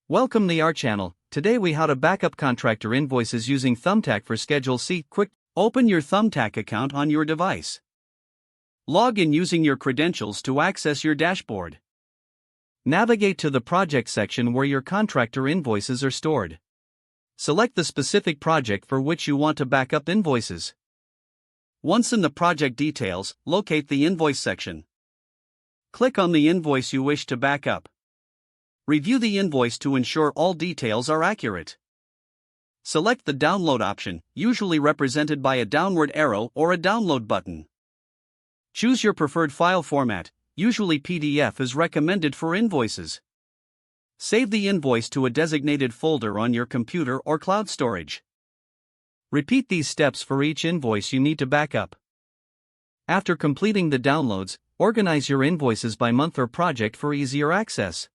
Welcome to our channel. Today we how to backup contractor invoices using Thumbtack for Schedule C. Quick, open your Thumbtack account on your device. Log in using your credentials to access your dashboard. Navigate to the project section where your contractor invoices are stored. Select the specific project for which you want to backup invoices. Once in the project details, locate the invoice section. Click on the invoice you wish to backup. Review the invoice to ensure all details are accurate. Select the download option, usually represented by a downward arrow or a download button. Choose your preferred file format, usually PDF is recommended for invoices. Save the invoice to a designated folder on your computer or cloud storage. Repeat these steps for each invoice you need to backup. After completing the downloads, organize your invoices by month or project for easier access.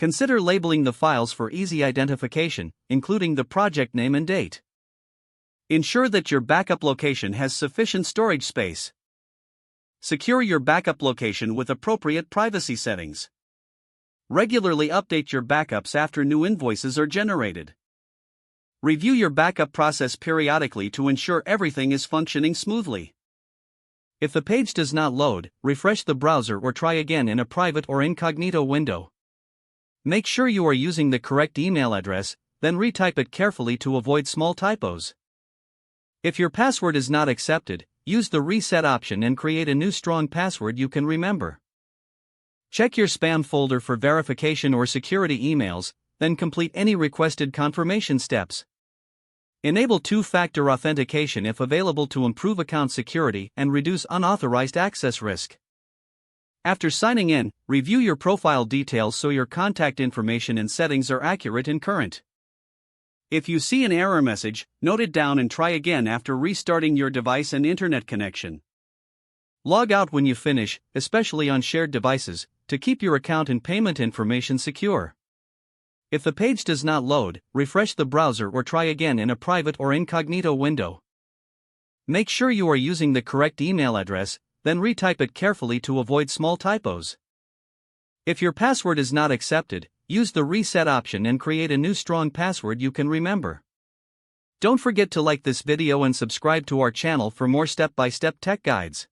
Consider labeling the files for easy identification, including the project name and date. Ensure that your backup location has sufficient storage space. Secure your backup location with appropriate privacy settings. Regularly update your backups after new invoices are generated. Review your backup process periodically to ensure everything is functioning smoothly. If the page does not load, refresh the browser or try again in a private or incognito window. Make sure you are using the correct email address, then retype it carefully to avoid small typos. If your password is not accepted, use the reset option and create a new strong password you can remember. Check your spam folder for verification or security emails, then complete any requested confirmation steps. Enable two-factor authentication if available to improve account security and reduce unauthorized access risk. After signing in, review your profile details so your contact information and settings are accurate and current. If you see an error message, note it down and try again after restarting your device and internet connection. Log out when you finish, especially on shared devices, to keep your account and payment information secure. If the page does not load, refresh the browser or try again in a private or incognito window. Make sure you are using the correct email address, then retype it carefully to avoid small typos. If your password is not accepted, use the reset option and create a new strong password you can remember. Don't forget to like this video and subscribe to our channel for more step-by-step tech guides.